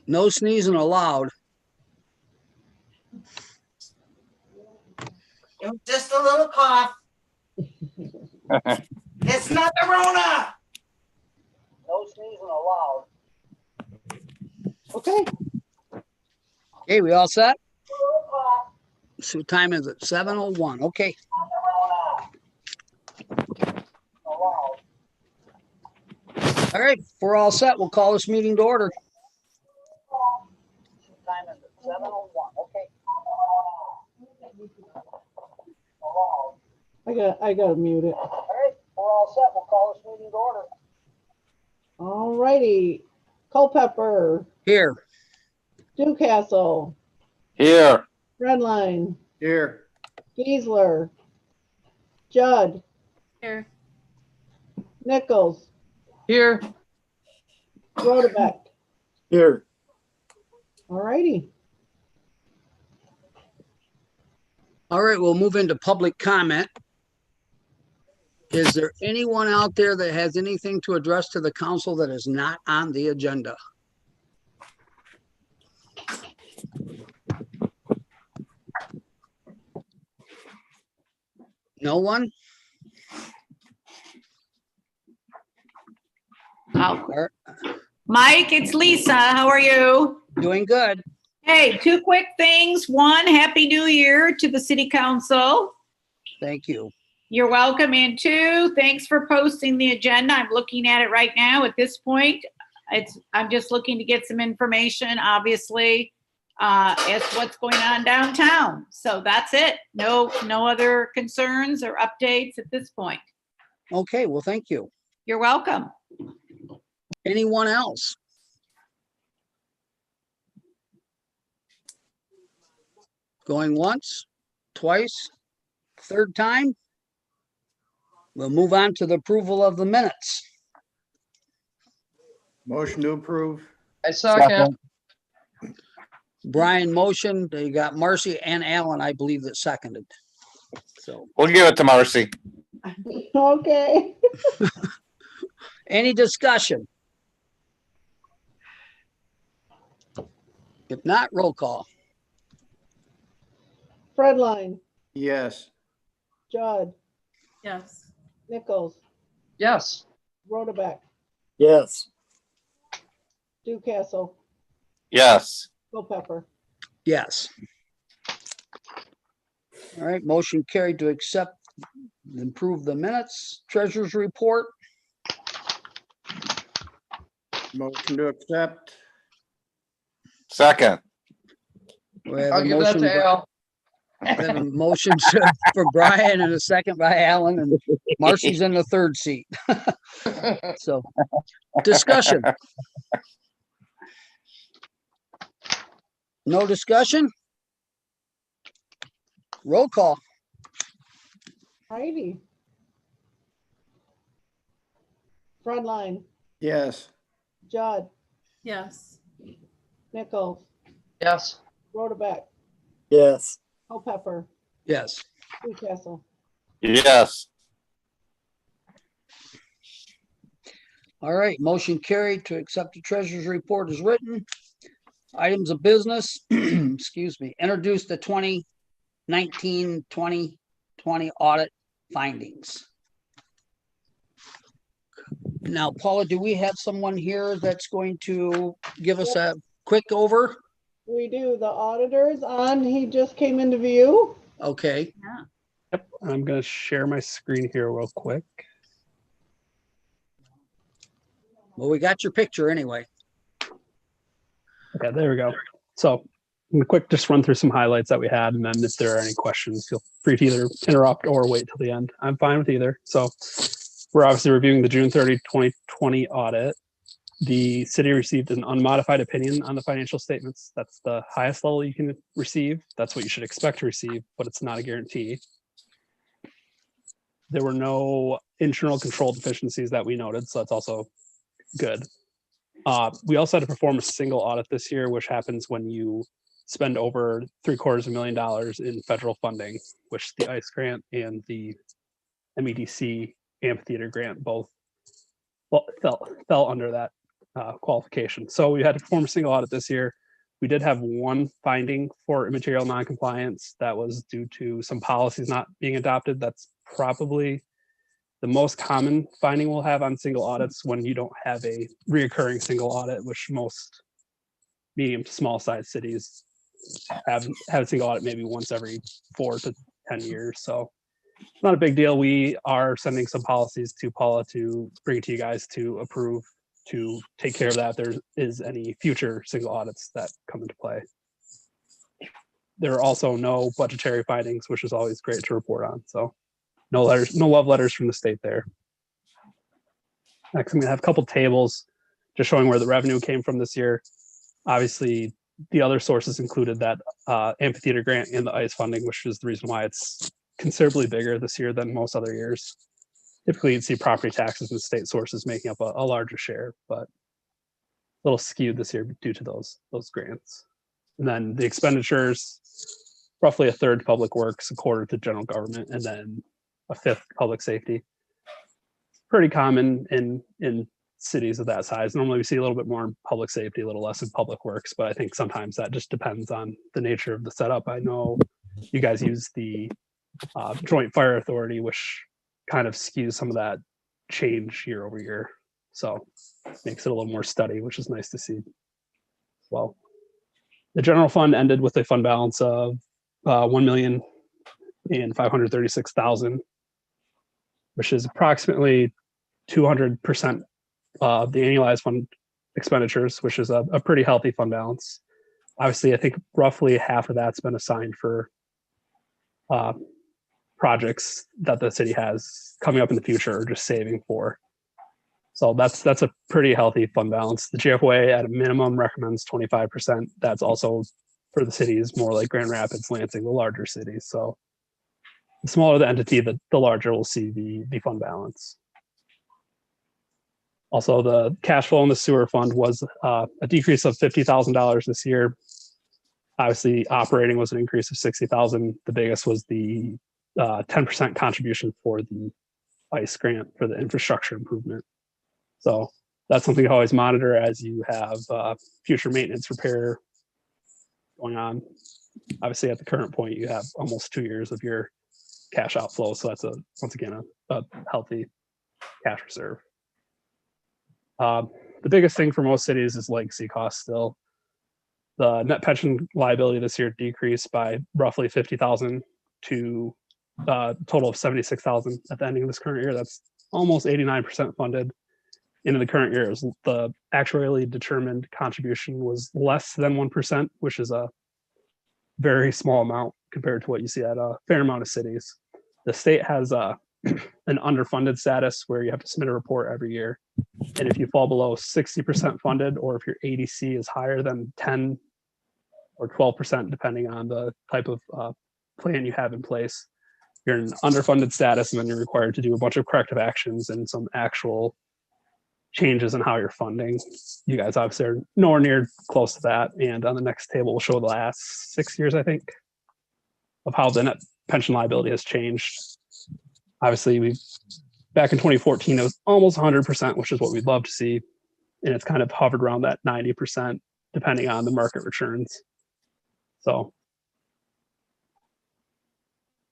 No sneezing allowed. It was just a little cough. It's not the Rona. No sneezing allowed. Okay. Okay, we all set? So time is it? 7:01. Okay. All right, if we're all set, we'll call this meeting to order. Time is it? 7:01. Okay. I gotta mute it. All right, we're all set. We'll call this meeting to order. All righty. Culpepper, Here. Newcastle, Here. Redline, Here. Geisler, Judd, Here. Nichols, Here. Rodebeck. Here. All righty. All right, we'll move into public comment. Is there anyone out there that has anything to address to the council that is not on the agenda? No one? Mike, it's Lisa. How are you? Doing good. Hey, two quick things. One, Happy New Year to the City Council. Thank you. You're welcome. And two, thanks for posting the agenda. I'm looking at it right now. At this point, I'm just looking to get some information, obviously, as what's going on downtown. So that's it. No other concerns or updates at this point. Okay, well, thank you. You're welcome. Anyone else? Going once, twice, third time? We'll move on to the approval of the minutes. Motion to approve. I second. Brian motioned. You got Marcy and Alan, I believe, that seconded. So, We'll give it to Marcy. Okay. any discussion? If not, roll call. Redline, Yes. Judd, Yes. Nichols, Yes. Rodebeck, Yes. Newcastle, Yes. Culpepper. Yes. All right, motion carried to accept and improve the minutes. Treasurer's report. Motion to accept. Second. We have I'll a give that motion to Al. we have a motion for Brian and a second by Alan, and Marcy's in the third seat. So, discussion. No discussion? Roll call. Righty. Redline, Yes. Judd, Yes. Nichols, Yes. Rodebeck, Yes. Culpepper, Yes. Newcastle. Yes. All right, motion carried to accept the treasurer's report as written. Items of business, excuse me, introduce the 2019-2020 audit findings. Now, Paula, do we have someone here that's going to give us a quick over? We do. The auditor's on. He just came into view. Okay, Yep, I'm going to share my screen here real quick. well, we got your picture anyway. Okay, there we go. So I'm gonna just run through some highlights that we had, and then if there are any questions, feel free to either interrupt or wait till the end. I'm fine with either. So we're obviously reviewing the June 30, 2020 audit. The city received an unmodified opinion on the financial statements. That's the highest level you can receive. That's what you should expect to receive, but it's not a guarantee. There were no internal control deficiencies that we noted, so that's also good. We also had to perform a single audit this year, which happens when you spend over $750,000 in federal funding, which the ICE grant and the MEDC amphitheater grant both fell under that qualification. So we had to perform a single audit this year. We did have one finding for immaterial noncompliance that was due to some policies not being adopted. That's probably the most common finding we'll have on single audits when you don't have a reoccurring single audit, which most medium to small size cities have a single audit maybe once every 4 to 10 years. So not a big deal. We are sending some policies to Paula to bring it to you guys to approve, to take care of that if there is any future single audits that come into play. There are also no budgetary findings, which is always great to report on. So no letters, no love letters from the state there. Next, I'm gonna have a couple tables just showing where the revenue came from this year. Obviously, the other sources included that amphitheater grant and the ICE funding, which is the reason why it's considerably bigger this year than most other years. Typically, you'd see property taxes and state sources making up a larger share, but a little skewed this year due to those grants. And then the expenditures, roughly a third public works, a quarter to general government, and then a fifth public safety. Pretty common in cities of that size. Normally we see a little bit more in public safety, a little less in public works, but I think sometimes that just depends on the nature of the setup. I know you guys use the Joint Fire Authority, which kind of skews some of that change year over year. So makes it a little more steady, which is nice to see. Well, the general fund ended with a fund balance of $1,536,000, which is approximately 200% of the annualized fund expenditures, which is a pretty healthy fund balance. Obviously, I think roughly half of that's been assigned for projects that the city has coming up in the future or just saving for. So that's a pretty healthy fund balance. The GFOA at a minimum recommends 25%. That's also for the cities more like Grand Rapids, Lansing, the larger cities. So the smaller the entity, the larger we'll see the fund balance. Also, the cash flow in the sewer fund was a decrease of $50,000 this year. Obviously, operating was an increase of $60,000. The biggest was the 10% contribution for the ICE grant for the infrastructure improvement. So that's something to always monitor as you have future maintenance repair going on. Obviously, at the current point, you have almost 2 years of your cash outflow. So that's once again a healthy cash reserve. The biggest thing for most cities is legacy costs still. The net pension liability this year decreased by roughly $50,000 to a total of $76,000 at the ending of this current year. That's almost 89% funded. Into the current year, the actuarially determined contribution was less than 1%, which is a very small amount compared to what you see at a fair amount of cities. The state has an underfunded status where you have to submit a report every year. And if you fall below 60% funded, or if your ADC is higher than 10 or 12%, depending on the type of plan you have in place, you're in underfunded status, and then you're required to do a bunch of corrective actions and some actual changes in how you're funding. You guys obviously are nowhere near close to that. And on the next table, we'll show the last 6 years, I think, of how the net pension liability has changed. Obviously, back in 2014, it was almost 100%, which is what we'd love to see. And it's kind of hovered around that 90%, depending on the market returns. So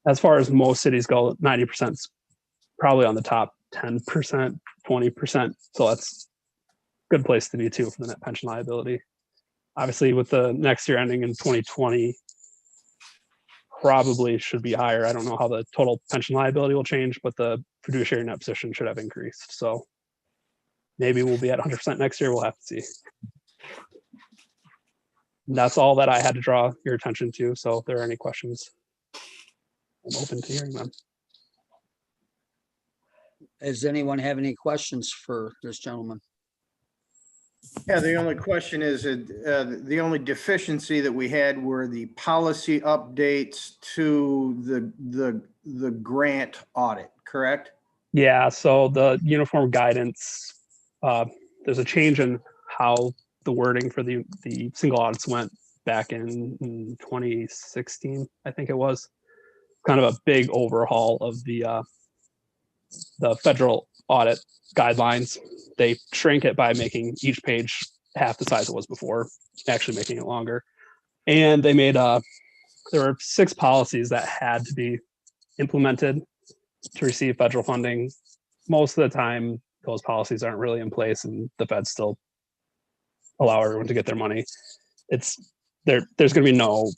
as far as most cities go, 90% is probably on the top 10%, 20%. So that's a good place to be too for the net pension liability. Obviously, with the next year ending in 2020, probably should be higher. I don't know how the total pension liability will change, but the fiduciary net position should have increased. So maybe we'll be at 100% next year. We'll have to see. And that's all that I had to draw your attention to. So if there are any questions, I'm open to hearing them. Does anyone have any questions for this gentleman? Yeah, the only question is, the only deficiency that we had were the policy updates to the grant audit, correct? Yeah, so the uniform guidance, there's a change in how the wording for the single audits went back in 2016, I think it was. Kind of a big overhaul of the the federal audit guidelines. They shrank it by making each page half the size it was before, actually making it longer. And they made there were 6 policies that had to be implemented to receive federal funding. Most of the time, those policies aren't really in place, and the feds still allow everyone to get their money. There's going to be no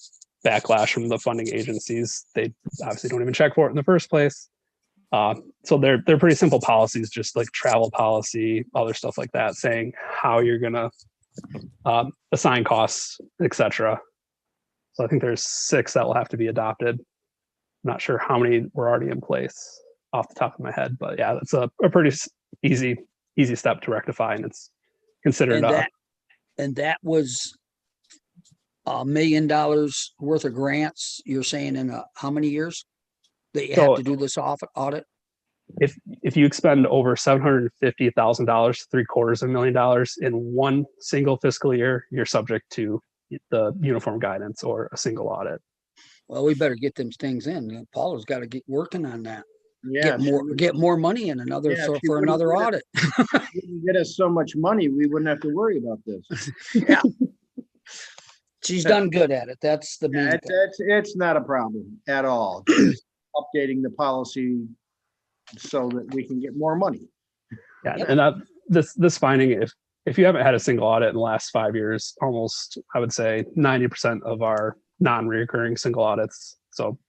backlash from the funding agencies. They obviously don't even check for it in the first place. So they're pretty simple policies, just like travel policy, other stuff like that, saying how you're going to assign costs, etc. So I think there's 6 that will have to be adopted. I'm not sure how many were already in place off the top of my head, but yeah, that's a pretty easy step to rectify, and it's considered. And that was $1 million worth of grants. You're saying in how many years that you have to do this audit? If you expend over $750,000, $750,000 in one single fiscal year, you're subject to the uniform guidance or a single audit. Well, we better get them things in. Paula's got to get working on that. Yeah. Get more money in for another audit. If you wouldn't get us so much money, we wouldn't have to worry about this. Yeah. She's done good at it. That's the main thing. It's not a problem at all. Just updating the policy so that we can get more money. Yeah, Yep. and this finding, if you haven't had a single audit in the last 5 years, almost, I would say 90% of our non-reoccurring single audits, so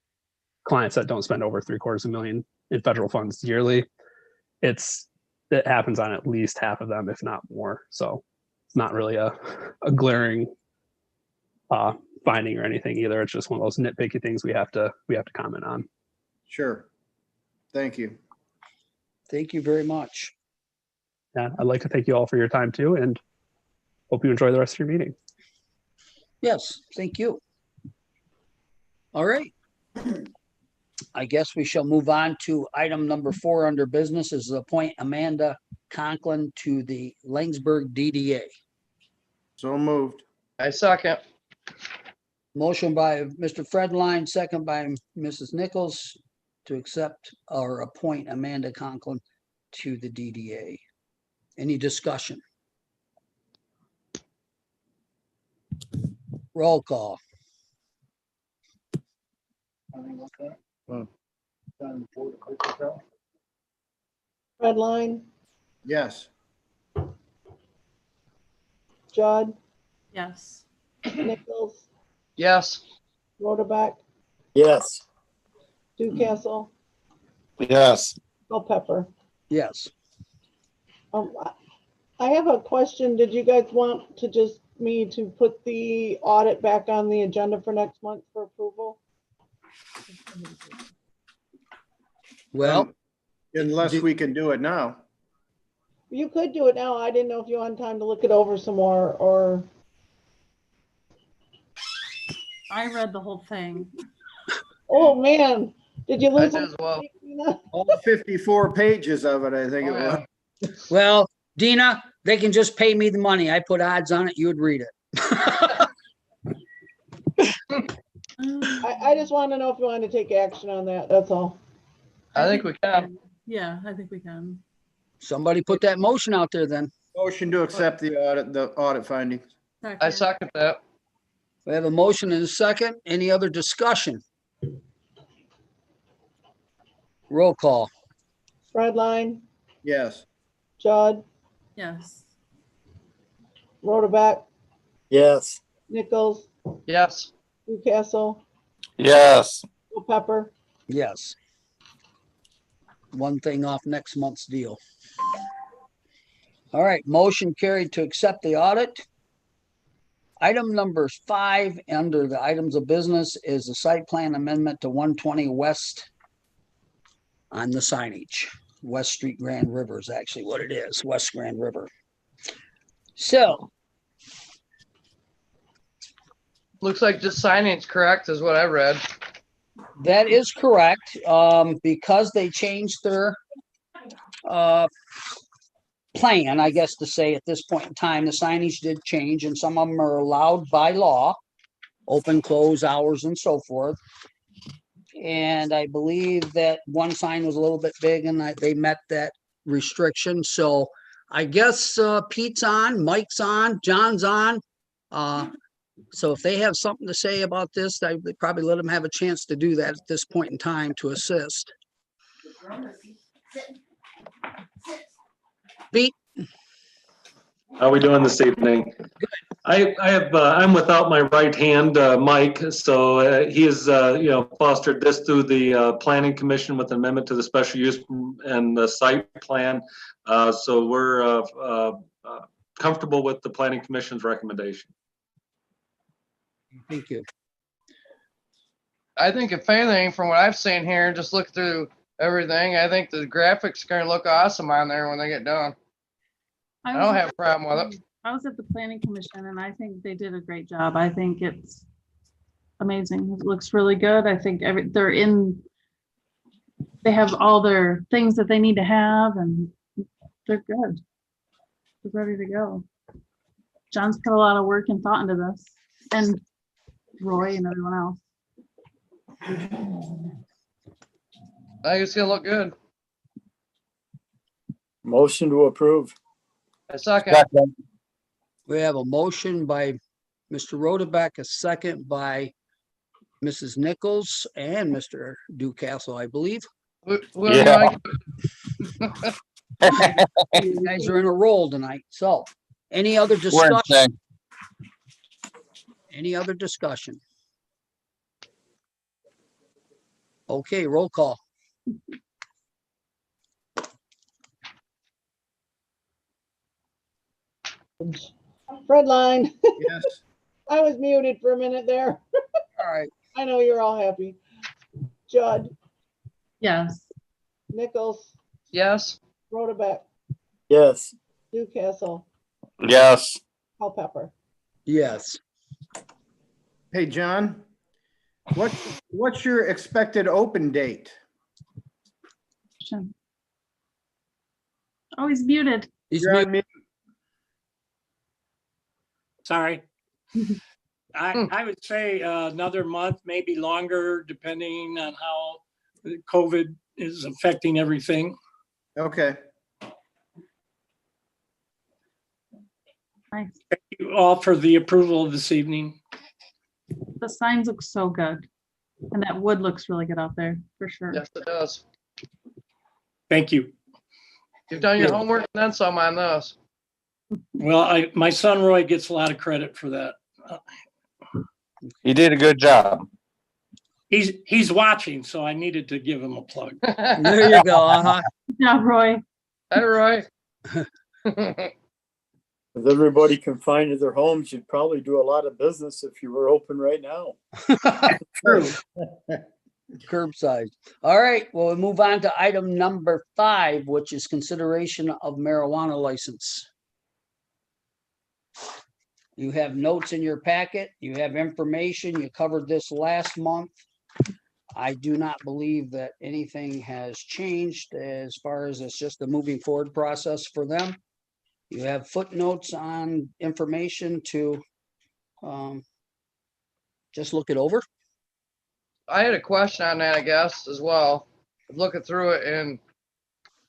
clients that don't spend over $750,000 in federal funds yearly, it happens on at least half of them, if not more. So it's not really a glaring finding or anything either. It's just one of those nitpicky things we have to comment on. Sure. Thank you. Thank you very much. Yeah, I'd like to thank you all for your time too, and hope you enjoy the rest of your meeting. Yes, thank you. All right. I guess we shall move on to item number 4 under business is appoint Amanda Conklin to the Langsberg DDA. So moved. I second. Motion by Mr. Fredline, second by Mrs. Nichols to accept or appoint Amanda Conklin to the DDA. Any discussion? Roll call. Redline, Yes. Judd, Yes. Nichols, Yes. Rotaback, Yes. Ducastle, Yes. Culpepper. Yes. I have a question. Did you guys want to just me to put the audit back on the agenda for next month for approval? Well, Unless we can do it now. You could do it now. I didn't know if you had time to look it over some more or. I read the whole thing. Oh, man. Did you I lose? did as well. All 54 pages of it, I think it Oh, was. yeah. well, Dina, they can just pay me the money. I put odds on it. You would read it. I just want to know if you want to take action on that. That's all. I think we can. Yeah, I think we can. Somebody put that motion out there then. Motion to accept the audit findings. I second that. We have a motion and a second. Any other discussion? Roll call. Redline, Yes. Judd, Yes. Rotaback, Yes. Nichols, Yes. Ducastle, Yes. Culpepper. Yes. One thing off next month's deal. All right, motion carried to accept the audit. Item number 5 under the items of business is a site plan amendment to 120 West on the signage. West Street Grand River is actually what it is, West Grand River. So, Looks like just signing's correct is what I read. that is correct, because they changed their plan, I guess to say at this point in time, the signage did change and some of them are allowed by law, open, close hours and so forth. And I believe that one sign was a little bit big and they met that restriction. So I guess Pete's on, Mike's on, John's on. So if they have something to say about this, I would probably let them have a chance to do that at this point in time to assist. Pete? How are we doing this evening? I'm without my right hand, Mike, so he has, fostered this through the Planning Commission with amendment to the special use and the site plan. So we're comfortable with the Planning Commission's recommendation. Thank you. I think if anything, from what I've seen here, just look through everything, I think the graphics are gonna look awesome on there when they get done. I don't have a problem with it. I was at the planning commission and I think they did a great job. I think it's amazing. It looks really good. I think they have all their things that they need to have and they're good. They're ready to go. John's put a lot of work and thought into this, and Roy and everyone else. I think it's gonna look good. Motion to approve. A second. We have a motion by Mr. Rodebeck, a second by Mrs. Nichols and Mr. Ducastle, I believe. Yeah. You guys are in a roll tonight. So any other We're in discussion? sync. Any other discussion? Okay, roll call. Fredline, Yes. I was muted for a minute there. All right. I know you're all happy. Judd, Yes. Nichols, Yes. Rodebeck, Yes. Newcastle, Yes. Culpepper. Yes. Hey, John, what's your expected open date? Oh, he's muted. He's You're on mute. Sorry. I would say another month, maybe longer, depending on how COVID is affecting everything. Okay. Nice. Thank you all for the approval this evening. The signs look so good. And that wood looks really good out there, for sure. Yes, it does. Thank you. You've done your homework and then some on this. Well, my son Roy gets a lot of credit for that. You did a good job. He's watching, so I needed to give him a plug. There you go. Uh-huh. Good job, Roy. Hi, Roy. If everybody confined to their homes, you'd probably do a lot of business if you were open right now. True. Curbside. All right, well, we'll move on to item number 5, which is consideration of marijuana license. You have notes in your packet. You have information. You covered this last month. I do not believe that anything has changed as far as it's just a moving forward process for them. You have footnotes on information to just look it over. I had a question on that, I guess, as well. Looking through it, and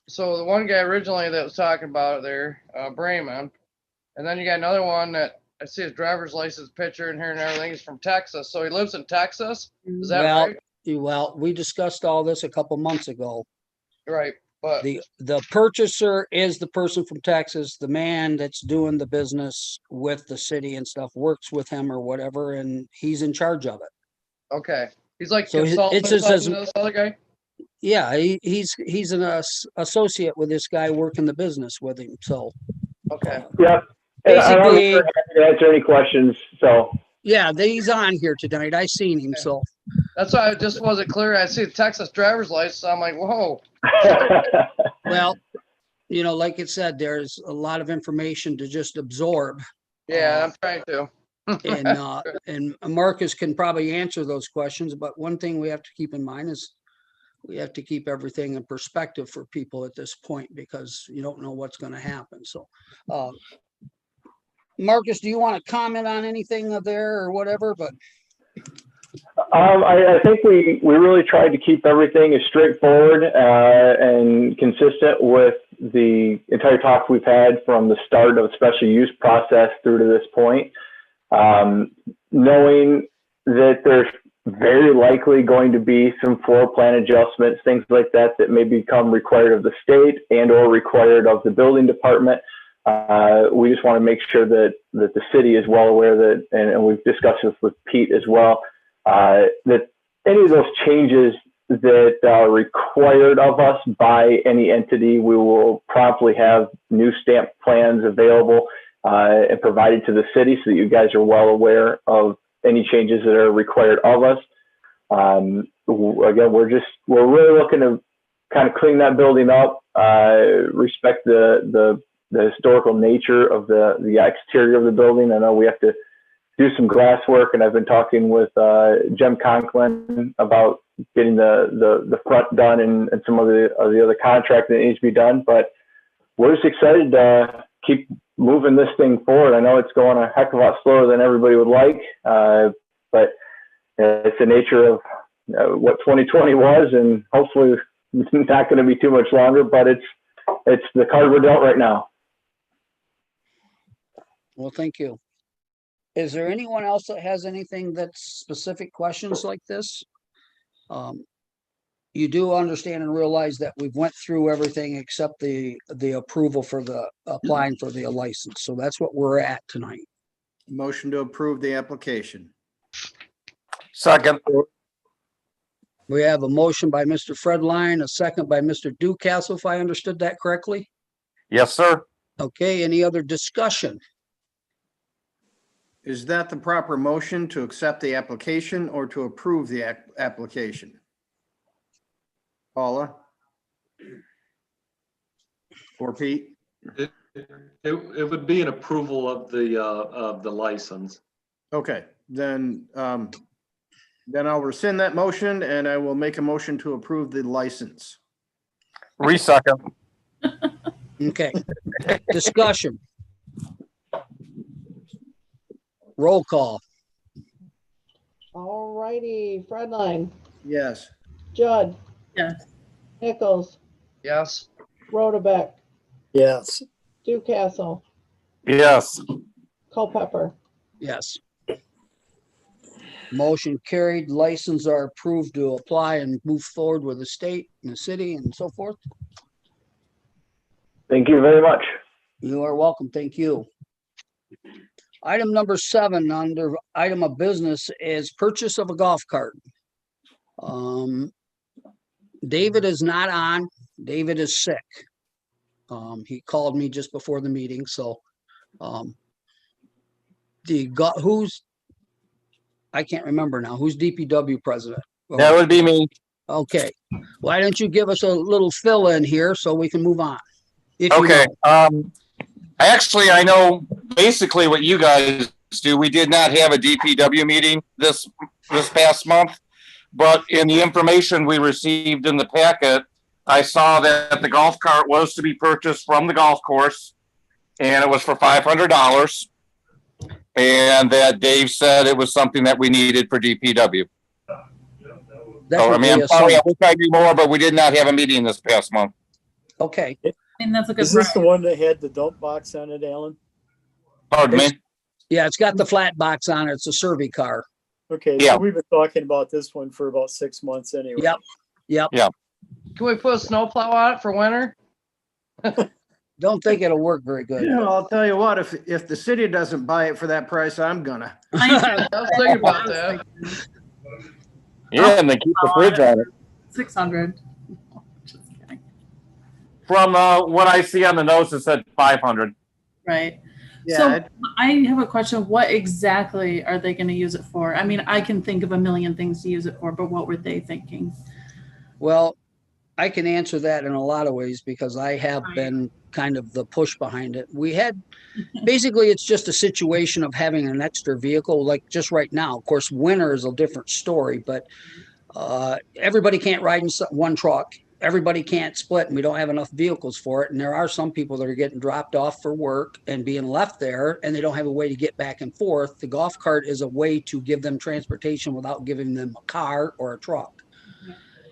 so the one guy originally that was talking about it there, Brayman, and then you got another one that I see his driver's license picture in here and everything. He's from Texas, so he lives in Texas. Is that right? Well, we discussed all this a couple months ago. Right, but The purchaser is the person from Texas. The man that's doing the business with the city and stuff works with him or whatever, and he's in charge of it. okay, he's like So consultant it or just something says- to this other guy. Yeah, he's an associate with this guy working the business with him. So Okay, Yep. And I'm basically, sure happy to answer any questions. So yeah, he's on here tonight. I seen him. So that's why I just wasn't clear. I see the Texas driver's license. I'm like, whoa. well, like it said, there's a lot of information to just absorb. Yeah, I'm trying to. And Marcus can probably answer those questions, but one thing we have to keep in mind is we have to keep everything in perspective for people at this point because you don't know what's going to happen. So, Marcus, do you want to comment on anything there or whatever? But I think we really tried to keep everything as straightforward and consistent with the entire talk we've had from the start of the special use process through to this point. Knowing that there's very likely going to be some floor plan adjustments, things like that, that may become required of the state and or required of the building department. We just want to make sure that the city is well aware that, and we've discussed this with Pete as well, that any of those changes that are required of us by any entity, we will promptly have new stamp plans available and provided to the city so that you guys are well aware of any changes that are required of us. Again, we're really looking to kind of clean that building up, respect the historical nature of the exterior of the building. I know we have to do some glass work, and I've been talking with Jim Conklin about getting the front done and some of the other contract that needs to be done. But we're just excited to keep moving this thing forward. I know it's going a heck of a lot slower than everybody would like, but it's the nature of what 2020 was, and hopefully it's not going to be too much longer, but it's the card we're dealt right now. Well, thank you. Is there anyone else that has anything that's specific questions like this? You do understand and realize that we've went through everything except the approval for the applying for the license. So that's what we're at tonight. Motion to approve the application. Second. We have a motion by Mr. Fred Line, a second by Mr. Ducastle, if I understood that correctly. Yes, sir. Okay, any other discussion? Is that the proper motion, to accept the application or to approve the application? Paula? Or Pete? It would be an approval of the license. Okay, then I'll rescind that motion and I will make a motion to approve the license. Re-second. Okay, discussion. Roll call. All righty, Fred Line, Yes. Judd, Yes. Nichols, Yes. Rodebeck, Yes. Ducastle, Yes. Culpepper. Yes. Motion carried. Licenses are approved to apply and move forward with the state and the city and so forth. Thank you very much. You are welcome. Thank you. Item number 7 under item of business is purchase of a golf cart. David is not on. David is sick. He called me just before the meeting. So who's, I can't remember now. Who's DPW president? That would be me. Okay. Why don't you give us a little fill in here so we can move on? If you Okay. know. Actually, I know basically what you guys do. We did not have a DPW meeting this past month, but in the information we received in the packet, I saw that the golf cart was to be purchased from the golf course, and it was for $500. And that Dave said it was something that we needed for DPW. So, I mean, I'm sorry, I wish I knew more, but we did not have a meeting this past month. Okay. And that's a good. Is this the one that had the dump box on it, Alan? Pardon me? Yeah, it's got the flat box on it. It's a Survey car. Okay, Yeah. so we've been talking about this one for about 6 months anyway. Yep. Yep. Yeah. Can we put a snowplow on it for winter? Don't think it'll work very good. Yeah, I'll tell you what, if the city doesn't buy it for that price, I'm gonna. I was thinking about that. Yeah, and they keep the fridge on it. 600. Just kidding. From what I see on the notes, it said 500. Right. Yeah, So I have a question. What exactly are they going to use it for? I mean, I can think of a million things to use it for, but what were they thinking? Well, I can answer that in a lot of ways because I have been kind of the push behind it. We had, basically, it's just a situation of having an extra vehicle, like just right now. Of course, winter is a different story, but everybody can't ride in one truck. everybody can't split and we don't have enough vehicles for it. And there are some people that are getting dropped off for work and being left there and they don't have a way to get back and forth. The golf cart is a way to give them transportation without giving them a car or a truck.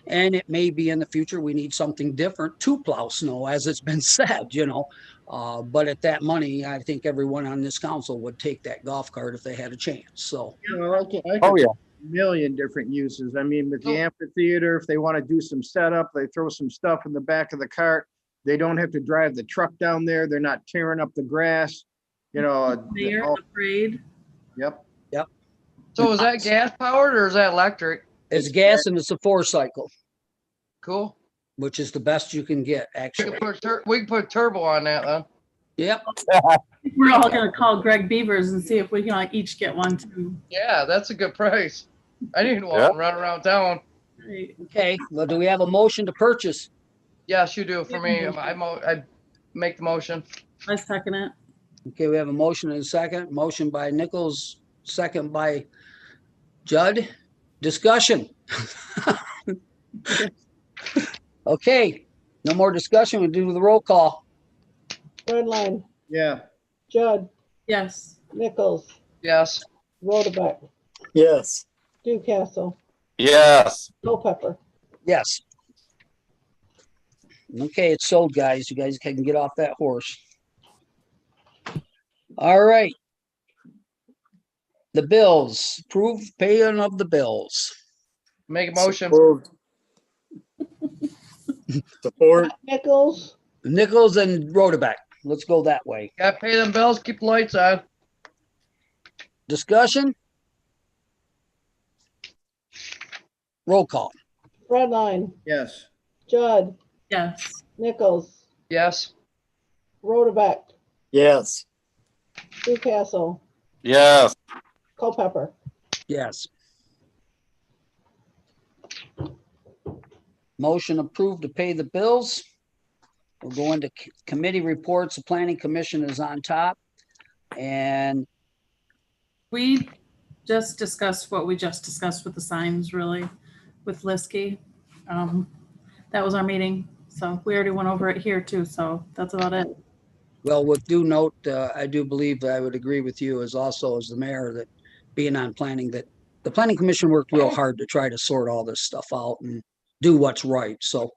And it may be in the future, we need something different to plow snow, as it's been said, you know. But at that money, I think everyone on this council would take that golf cart if they had a chance. So, Well, I Oh, could yeah. million different uses. I mean, with the amphitheater, if they want to do some setup, they throw some stuff in the back of the cart. They don't have to drive the truck down there. They're not tearing up the grass, you know. Mayor, the parade. Yep. So is that gas powered or is that electric? it's gas and it's a 4-cycle, Cool. which is the best you can get, We actually. can put turbo on that then. Yep. We're all gonna call Greg Beavers and see if we can like each get one too. Yeah, that's a good price. I need one Yeah. run around town. Right. Okay. Well, do we have a motion to purchase? Yes, you do for me. I make the motion. I second it. Okay, we have a motion and a second. Motion by Nichols, second by Judd. Discussion. Okay, no more discussion. We'll do the roll call. Redline, Yeah. Judd, Yes. Nichols, Yes. Rotabeck, Yes. Newcastle, Yes. Culpepper. Yes. Okay, it's sold, guys. You guys can get off that horse. All right. The bills, approve paying of the bills. Make a motion. Moved. Support. Nichols, Nichols and Rotabeck. Let's go that way. Gotta pay them bills, keep the lights on. Discussion? Roll call. Redline, Yes. Judd, Yes. Nichols, Yes. Rotabeck, Yes. Newcastle, Yes. Culpepper. Yes. Motion approved to pay the bills. We'll go into committee reports. The planning commission is on top. And We just discussed what we just discussed with the signs, really, with Liskey. That was our meeting. So we already went over it here too. So that's about it. well, with due note, I do believe that I would agree with you as also as the mayor that being on planning, that the planning commission worked real hard to try to sort all this stuff out and do what's right. So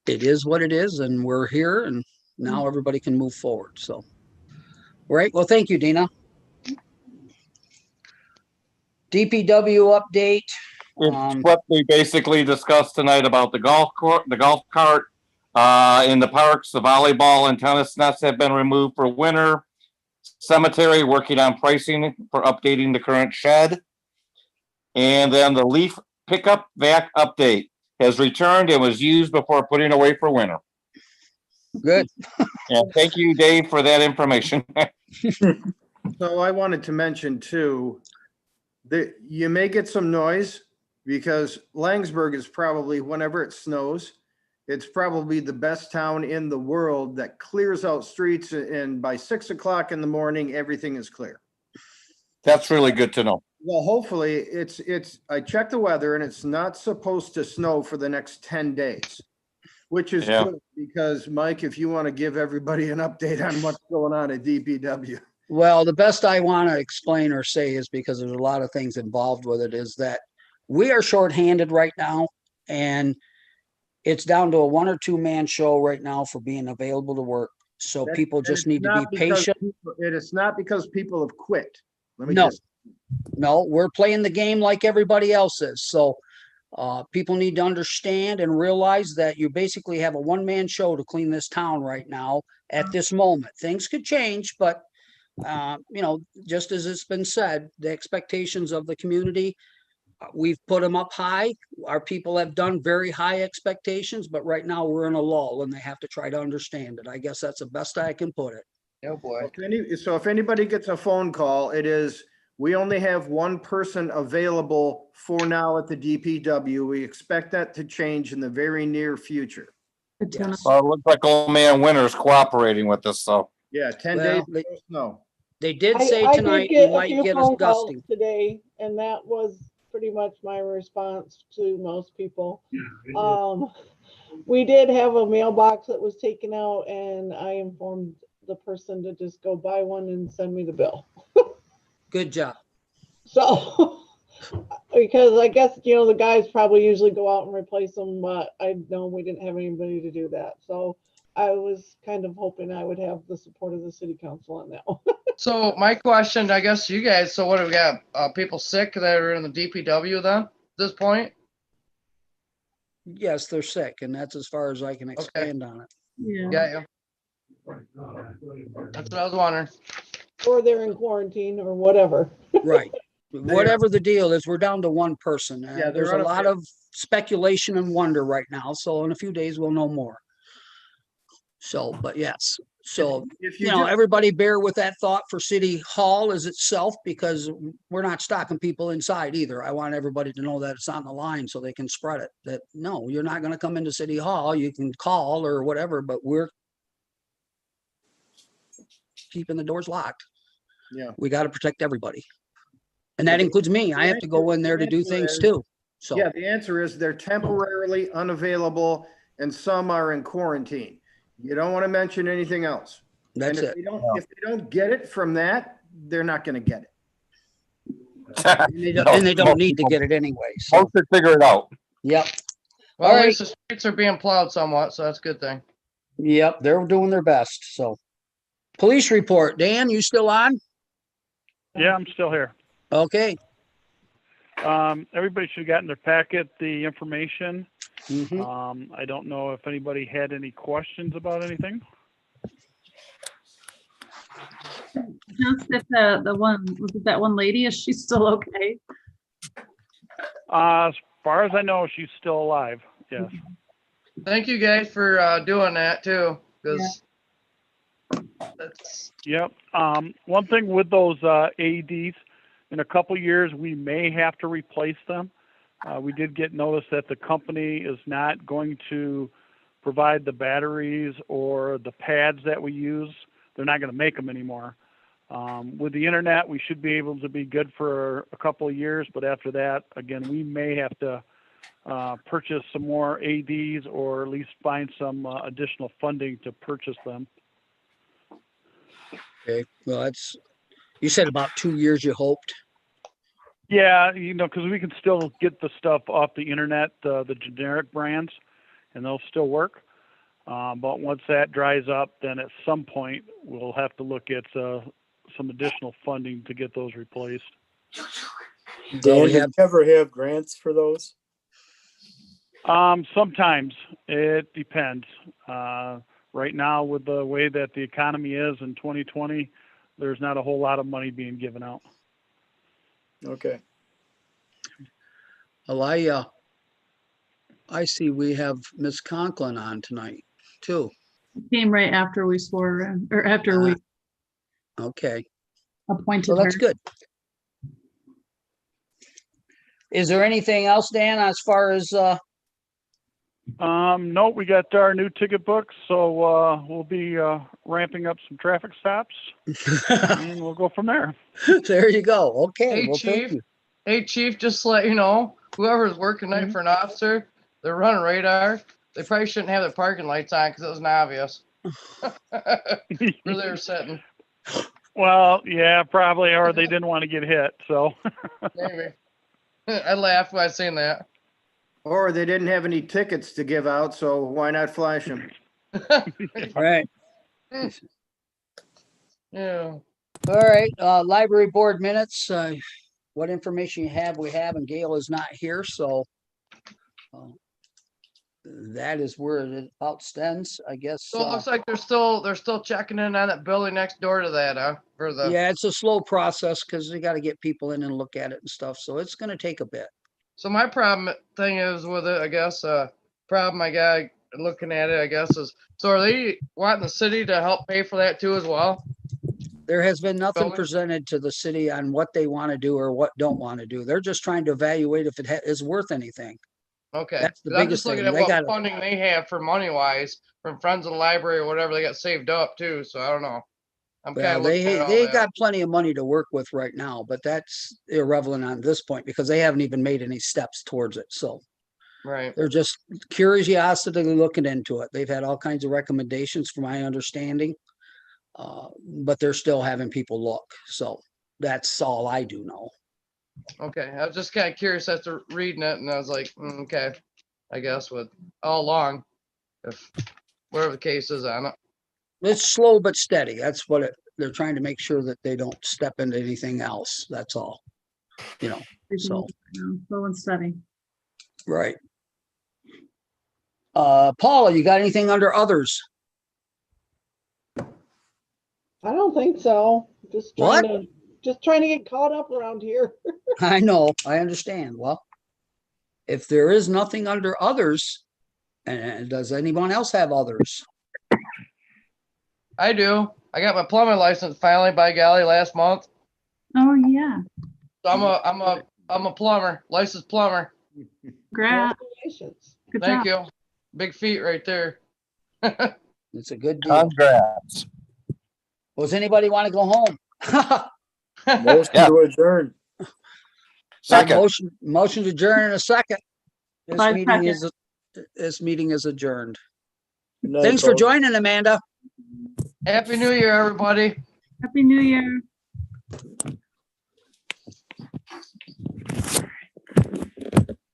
it is what it is and we're here and now everybody can move forward. So, all right. Well, thank you, Dina. DPW update. It's what we basically discussed tonight about the golf court, the golf cart, in the parks, the volleyball and tennis nets have been removed for winter. Cemetery working on pricing for updating the current shed. And then the leaf pickup vac update has returned and was used before putting away for winter. Good. And thank you, Dave, for that information. So I wanted to mention too, that you may get some noise because Langsberg is probably, whenever it snows, it's probably the best town in the world that clears out streets and by 6 o'clock in the morning, everything is clear. That's really good to know. Well, hopefully I checked the weather and it's not supposed to snow for the next 10 days, which is Yeah. good because Mike, if you want to give everybody an update on what's going on at DPW. Well, the best I want to explain or say is because there's a lot of things involved with it is that we are shorthanded right now and it's down to a 1 or 2 man show right now for being available to work. So people And just it's need to not be because patient. It is not because people have quit. Let me No. just, No, we're playing the game like everybody else is. So people need to understand and realize that you basically have a 1 man show to clean this town right now at this moment. Things could change, but you know, just as it's been said, the expectations of the community, we've put them up high. Our people have done very high expectations, but right now we're in a lull and they have to try to understand it. I guess that's the best I can put it. Oh, boy. so if anybody gets a phone call, it is, we only have 1 person available for now at the DPW. We expect that to change in the very near future. Yes. Well, it looks like old man Winter's cooperating with us, so. Yeah, 10 Well, days, no. They did I say did tonight we get a might few get a phone calls gusting. today, and that was pretty much my response to most people. We did have a mailbox that was taken out, and I informed the person to just go buy one and send me the bill. Good job. So, because I guess, you know, the guys probably usually go out and replace them, but I know we didn't have anybody to do that. So I was kind of hoping I would have the support of the city council on that one. So my question, I guess you guys, so what do we got? People sick that are in the DPW then at this point? Yes, they're sick, and that's as far as I can expand on it. Yeah. Got you. That's what I was wondering. Or they're in quarantine or whatever. Right. Whatever the deal is, we're down to one person. Yeah, There's a lot of speculation and wonder right now. So in a few days, we'll know more. So, but yes. So, If you know, everybody bear with that thought for City Hall as itself, because we're not stocking people inside either. I want everybody to know that it's on the line so they can spread it. That no, you're not going to come into City Hall. You can call or whatever, but we're keeping the doors locked. Yeah. We got to protect everybody. And that includes me. I have to go in there to do things too. So Yeah, the answer is they're temporarily unavailable and some are in quarantine. You don't want to mention anything else. that's And it. if they don't get it from that, they're not going to get it. And they don't need to get it anyway. So Folks should figure it out. yep. Well, All at right. least the streets are being plowed somewhat, so that's a good thing. Yep, they're doing their best. So police report. Dan, you still on? Yeah, I'm still here. Okay. Everybody should have gotten their packet, the information. Mhm. I don't know if anybody had any questions about anything. Just if the one, was it that one lady, is she still okay? As far as I know, she's still alive. Yes. Thank you guys for doing that too, because that's Yep. One thing with those AEDs, in a couple years, we may have to replace them. We did get notice that the company is not going to provide the batteries or the pads that we use. They're not going to make them anymore. With the internet, we should be able to be good for a couple of years, but after that, again, we may have to purchase some more AEDs or at least find some additional funding to purchase them. Okay. Well, you said about 2 years you hoped. Yeah, because we can still get the stuff off the internet, the generic brands, and they'll still work. But once that dries up, then at some point we'll have to look at some additional funding to get those replaced. Dan, did you ever have grants for those? Sometimes it depends. Right now, with the way that the economy is in 2020, there's not a whole lot of money being given out. Okay. Well, I see we have Miss Conklin on tonight too. Came right after we swore in, or after we Okay. appointed So that's her. good. Is there anything else, Dan, as far as No, we got our new ticket books, so we'll be ramping up some traffic stops, and we'll go from there. There you go. Okay. Hey, Well, thank Chief. you. Hey, Chief, just to let you know, whoever's working night for an officer, they're running radar. They probably shouldn't have their parking lights on because it was obvious where they were sitting. Well, yeah, probably, or they didn't want to get hit, so. Maybe. I laughed when I seen that. Or they didn't have any tickets to give out, so why not flash them? Right. Yeah. All right. Library board minutes. What information you have, we have, and Gail is not here, so that is where it about stands, I guess. So it looks like they're still checking in on that building next door to that, huh? For the Yeah, it's a slow process because they got to get people in and look at it and stuff, so it's going to take a bit. So my problem thing is with it, I guess, problem I got looking at it, I guess, is, so are they wanting the city to help pay for that too as well? There has been nothing Building? presented to the city on what they want to do or what don't want to do. They're just trying to evaluate if it is worth anything. Okay. That's the 'Cause I'm biggest just looking thing. at They what gotta- funding they have for money wise from Friends of the Library or whatever they got saved up too, so I don't know. I'm Well, kind of looking at all they that. got plenty of money to work with right now, but that's irrelevant on this point because they haven't even made any steps towards it. So Right. they're just curiosity looking into it. They've had all kinds of recommendations from my understanding. But they're still having people look. So that's all I do know. Okay. I was just kind of curious after reading it, and I was like, okay, I guess with all along, if whatever the case is on it. It's slow but steady. That's what they're trying to make sure that they don't step into anything else. That's all. You know, so Slow and steady. right. Paula, you got anything under others? I don't think so. Just What? trying to get caught up around here. I know, I understand. Well, if there is nothing under others, and does anyone else have others? I do. I got my plumbing license finally, by golly, last month. Oh, yeah. So I'm a plumber, licensed plumber. Great. Congratulations. Good Thank job. you. Big feet right there. It's a good deal. Congrats. Does anybody want to go home? Motion Yeah. to adjourn. Second. Motion to adjourn in a second. This Five meeting is adjourned. Good night, Thanks for folks. joining, Amanda. Happy New Year, everybody. Happy New Year.